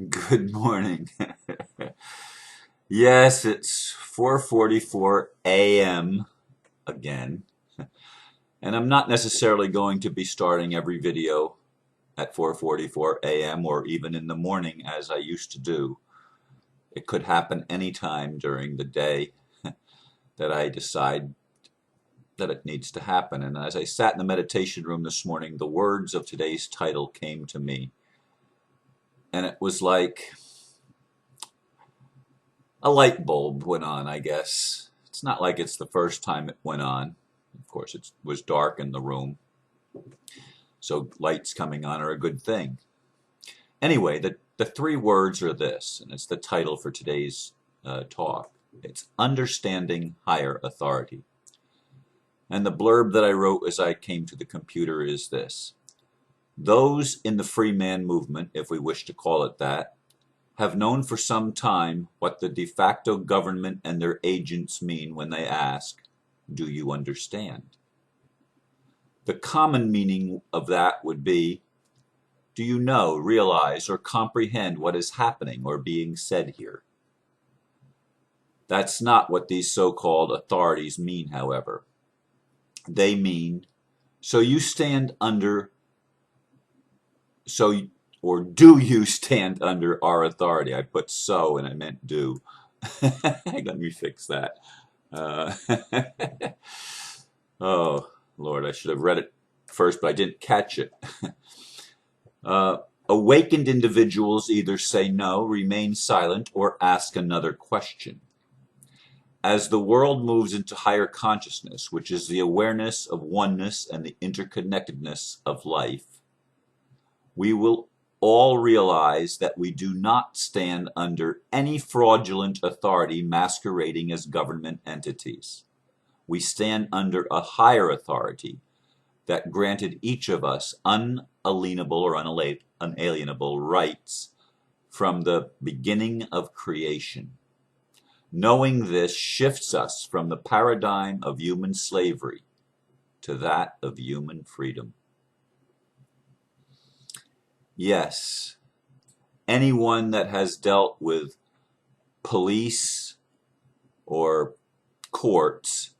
Good morning. Yes, it's 4:44 a.m. again, and I'm not necessarily going to be starting every video at 4:44 a.m. or even in the morning as I used to do. It could happen anytime during the day that I decide that it needs to happen. And as I sat in the meditation room this morning, the words of today's title came to me, and it was like a light bulb went on, I guess. It's not like it's the first time it went on. Of course, it was dark in the room, so lights coming on are a good thing. Anyway, the three words are this, and it's the title for today's talk. It's understanding higher authority. And the blurb that I wrote as I came to the computer is this. Those in the freeman movement, if we wish to call it that, have known for some time what the de facto government and their agents mean when they ask, do you understand? The common meaning of that would be, do you know, realize, or comprehend what is happening or being said here? That's not what these so-called authorities mean, however. They mean, so you stand under, or do you stand under our authority? I put so and I meant do. Let me fix that. Uh, oh, Lord, I should have read it first, but I didn't catch it. Awakened individuals either say no, remain silent, or ask another question. As the world moves into higher consciousness, which is the awareness of oneness and the interconnectedness of life, we will all realize that we do not stand under any fraudulent authority masquerading as government entities. We stand under a higher authority that granted each of us unalienable or unalienable rights from the beginning of creation. Knowing this shifts us from the paradigm of human slavery to that of human freedom. Yes, anyone that has dealt with police or courts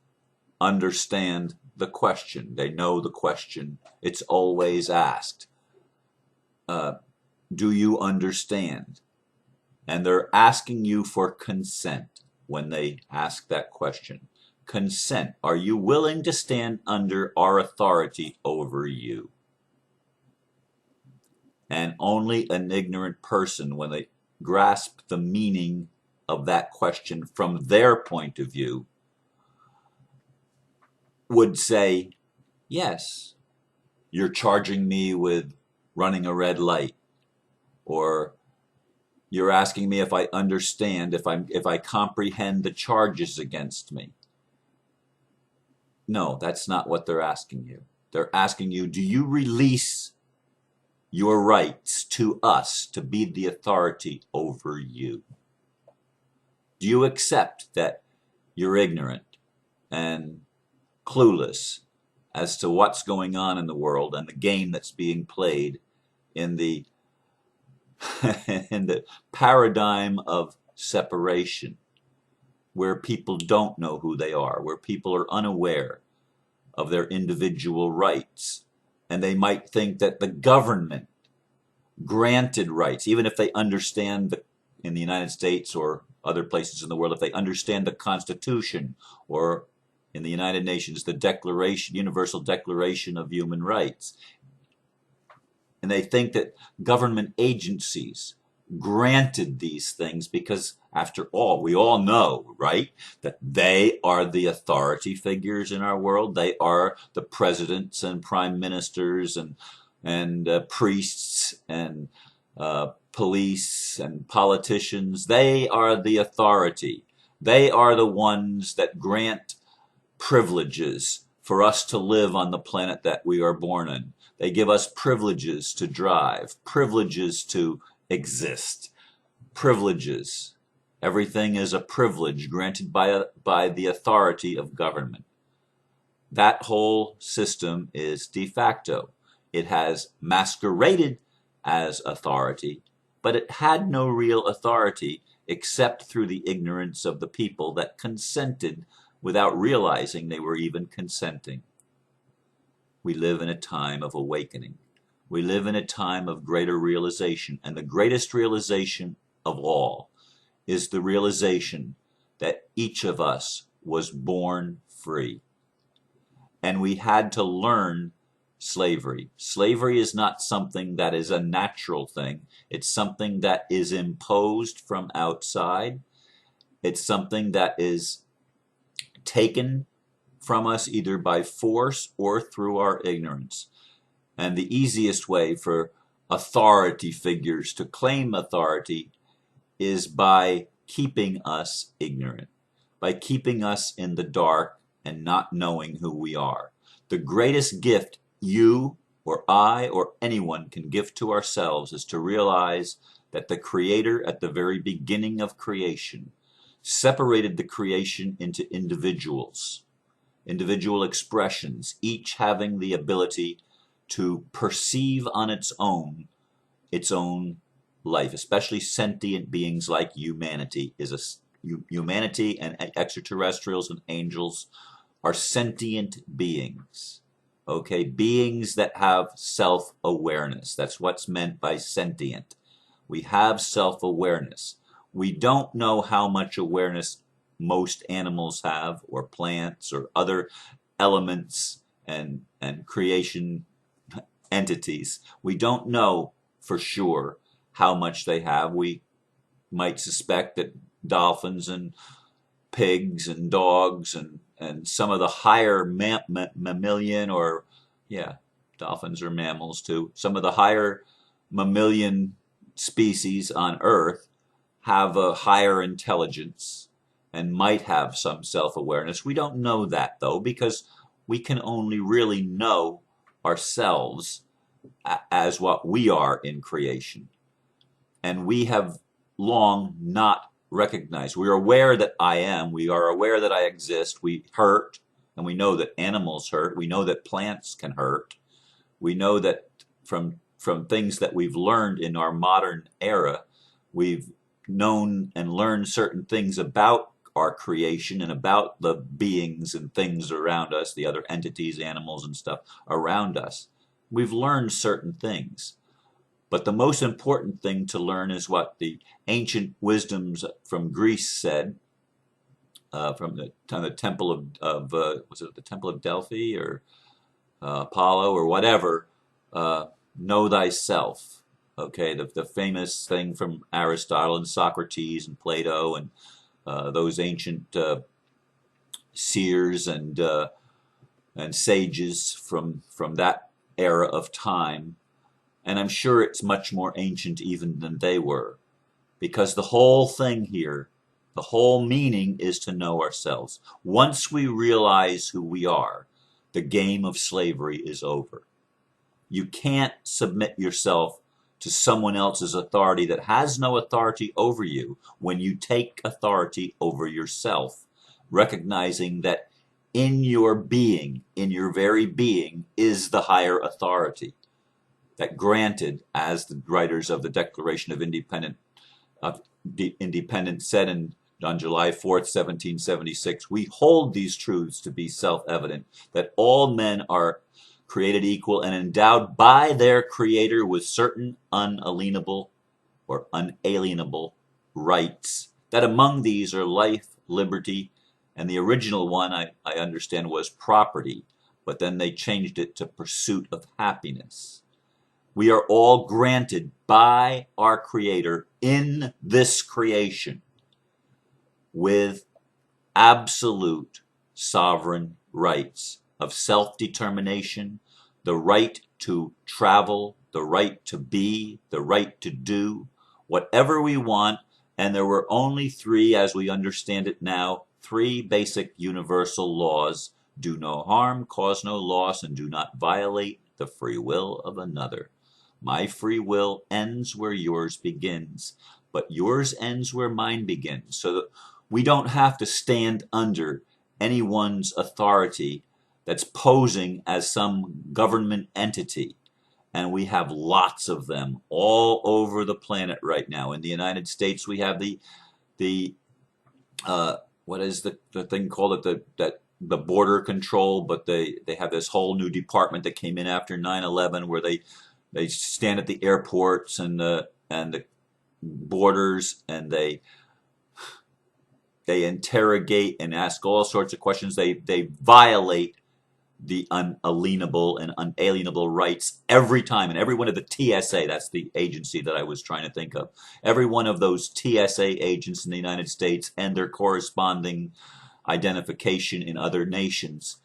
understand the question. They know the question. It's always asked. Do you understand? And they're asking you for consent when they ask that question. Consent. Are you willing to stand under our authority over you? And only an ignorant person, when they grasp the meaning of that question from their point of view, would say, yes, you're charging me with running a red light, or you're asking me if I understand, if I comprehend the charges against me. No, that's not what they're asking you. They're asking you, do you release your rights to us to be the authority over you? Do you accept that you're ignorant and clueless as to what's going on in the world and the game that's being played in the in the paradigm of separation, where people don't know who they are, where people are unaware of their individual rights, and they might think that the government granted rights, even if they understand in the United States or other places in the world, if they understand the Constitution, or in the United Nations, the Declaration, Universal Declaration of Human Rights, and they think that government agencies granted these things because, after all, we all know, right, that they are the authority figures in our world. They are the presidents and prime ministers and priests and police and politicians. They are the authority. They are the ones that grant privileges for us to live on the planet that we are born in. They give us privileges to drive, privileges to exist, privileges. Everything is a privilege granted by the authority of government. That whole system is de facto. It has masqueraded as authority, but it had no real authority except through the ignorance of the people that consented without realizing they were even consenting. We live in a time of awakening. We live in a time of greater realization, and the greatest realization of all is the realization that each of us was born free. And we had to learn slavery. Slavery is not something that is a natural thing. It's something that is imposed from outside. It's something that is taken from us either by force or through our ignorance. And the easiest way for authority figures to claim authority is by keeping us ignorant, by keeping us in the dark and not knowing who we are. The greatest gift you or I or anyone can give to ourselves is to realize that the Creator at the very beginning of creation separated the creation into individuals, individual expressions, each having the ability to perceive on its own life, especially sentient beings like humanity. Humanity and extraterrestrials and angels are sentient beings. Okay, beings that have self-awareness. That's what's meant by sentient. We have self-awareness. We don't know how much awareness most animals have, or plants, or other elements and creation entities. We don't know for sure how much they have. We might suspect that dolphins and pigs and dogs and some of the higher mammalian, or yeah, dolphins are mammals too. Some of the higher mammalian species on Earth have a higher intelligence and might have some self-awareness. We don't know that though, because we can only really know ourselves as what we are in creation. And we have long not recognized. We are aware that I am. We are aware that I exist. We hurt, and we know that animals hurt. We know that plants can hurt. We know that from things that we've learned in our modern era, we've known and learned certain things about our creation and about the beings and things around us, the other entities, animals and stuff around us. We've learned certain things. But the most important thing to learn is what the ancient wisdoms from Greece said, from the temple of was it the temple of Delphi or Apollo or whatever, know thyself. Okay, the famous thing from Aristotle and Socrates and Plato and those ancient seers and sages from that era of time. And I'm sure it's much more ancient even than they were, because the whole thing here, the whole meaning is to know ourselves. Once we realize who we are, the game of slavery is over. You can't submit yourself to someone else's authority that has no authority over you when you take authority over yourself, recognizing that in your being, in your very being, is the higher authority that granted, as the writers of the Declaration of Independence said on July 4th, 1776, we hold these truths to be self-evident, that all men are created equal and endowed by their Creator with certain unalienable or unalienable rights, that among these are life, liberty, and the original one, I understand, was property, but then they changed it to pursuit of happiness. We are all granted by our Creator in this creation with absolute sovereign rights of self-determination, the right to travel, the right to be, the right to do whatever we want. And there were only three, as we understand it now, three basic universal laws: do no harm, cause no loss, and do not violate the free will of another. My free will ends where yours begins, but yours ends where mine begins, so that we don't have to stand under anyone's authority that's posing as some government entity and we have lots of them all over the planet right now. In the United States, we have the what is the thing called it, the border control, but they have this whole new department that came in after 9/11 where they stand at the airports and the borders, and they interrogate and ask all sorts of questions. They violate the unalienable and unalienable rights every time. And every one of the TSA, that's the agency that I was trying to think of, every one of those TSA agents in the United States and their corresponding identification in other nations,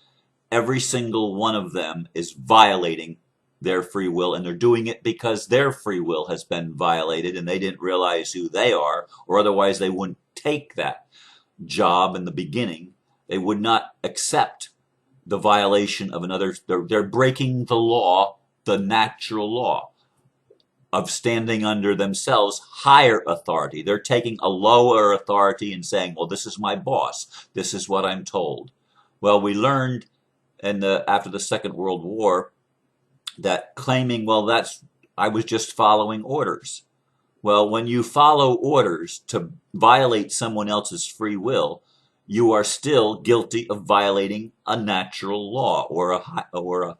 every single one of them is violating their free will, and they're doing it because their free will has been violated and they didn't realize who they are, or otherwise they wouldn't take that job in the beginning. They would not accept the violation of another. They're breaking the law, the natural law of standing under themselves higher authority. They're taking a lower authority and saying, well, this is my boss, this is what I'm told. Well, we learned after the Second World War that claiming, well, I was just following orders. Well, when you follow orders to violate someone else's free will, you are still guilty of violating a natural law or a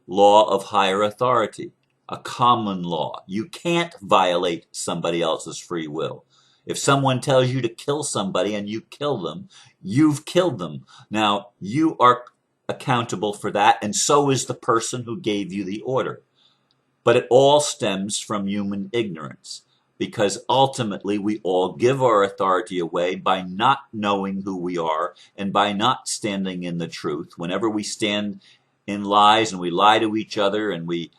law of higher authority, a common law. You can't violate somebody else's free will. If someone tells you to kill somebody and you kill them, you've killed them. Now, you are accountable for that, and so is the person who gave you the order. But it all stems from human ignorance, because ultimately we all give our authority away by not knowing who we are and by not standing in the truth. Whenever we stand in lies and we lie to each other and we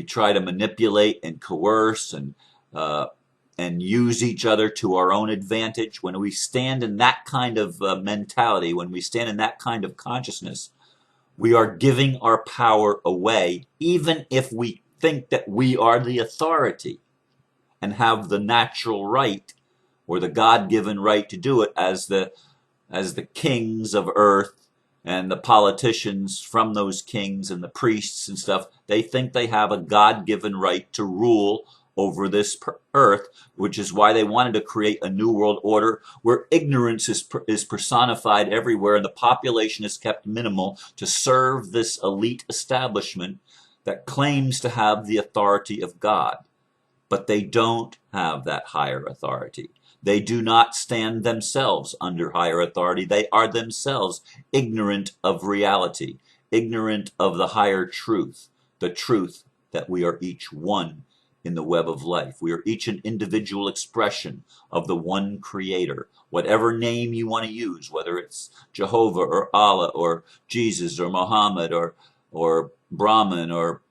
try to manipulate and coerce and use each other to our own advantage, when we stand in that kind of mentality, when we stand in that kind of consciousness, we are giving our power away, even if we think that we are the authority and have the natural right or the God-given right to do it, as the kings of earth and the politicians from those kings and the priests and stuff. They think they have a God-given right to rule over this earth, which is why they wanted to create a new world order where ignorance is personified everywhere and the population is kept minimal to serve this elite establishment that claims to have the authority of God. But they don't have that higher authority. They do not stand themselves under higher authority. They are themselves ignorant of reality, ignorant of the higher truth, the truth that we are each one in the web of life. We are each an individual expression of the one creator. Whatever name you want to use, whether it's Jehovah or Allah or Jesus or Muhammad or Brahman or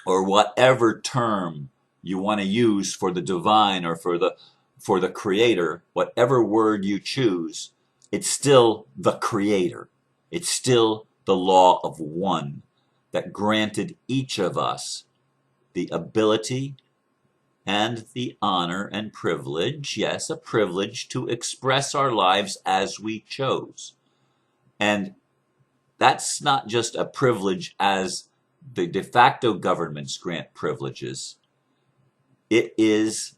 whatever term you want to use for the divine or for the creator, whatever word you choose, it's still the creator. It's still the law of one that granted each of us the ability and the honor and privilege, yes, a privilege, to express our lives as we chose. And that's not just a privilege as the de facto governments grant privileges. It is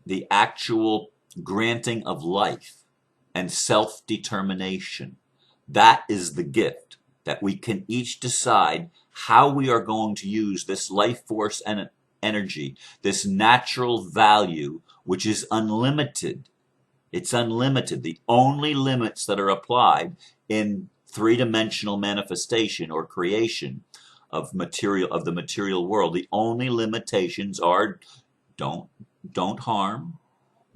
the actual granting of life and self-determination. That is the gift, that we can each decide how we are going to use this life force and energy, this natural value, which is unlimited. It's unlimited. The only limits that are applied in three-dimensional manifestation or creation of the material world, the only limitations are don't harm,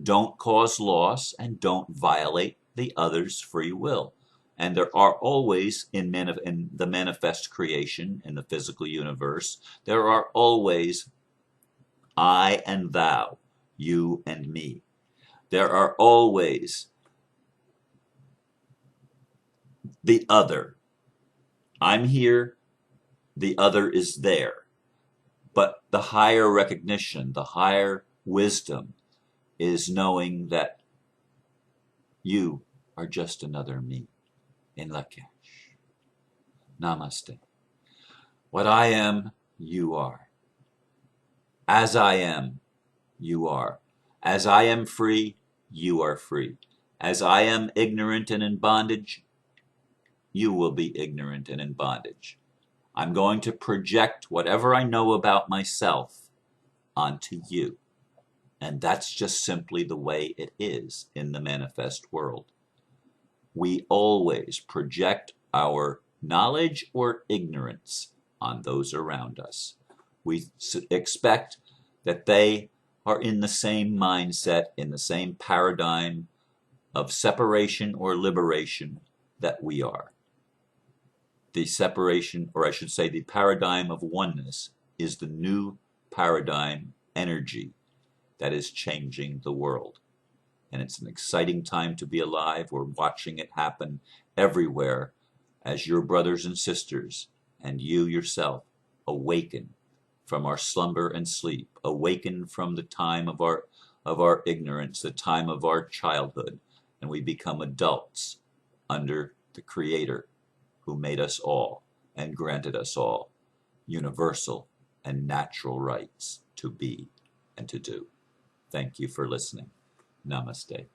don't cause loss, and don't violate the other's free will. And there are always, in the manifest creation, in the physical universe, there are always I and thou, you and me. There are always the other. I'm here, the other is there. But the higher recognition, the higher wisdom is knowing that you are just another me. In Lakesh. Namaste. What I am, you are. As I am, you are. As I am free, you are free. As I am ignorant and in bondage, you will be ignorant and in bondage. I'm going to project whatever I know about myself onto you. And that's just simply the way it is in the manifest world. We always project our knowledge or ignorance on those around us. We expect that they are in the same mindset, in the same paradigm of separation or liberation that we are. The separation, or I should say the paradigm of oneness, is the new paradigm energy that is changing the world. And it's an exciting time to be alive. We're watching it happen everywhere as your brothers and sisters and you yourself awaken from our slumber and sleep, awaken from the time of our ignorance, the time of our childhood, and we become adults under the Creator who made us all and granted us all universal and natural rights to be and to do. Thank you for listening. Namaste.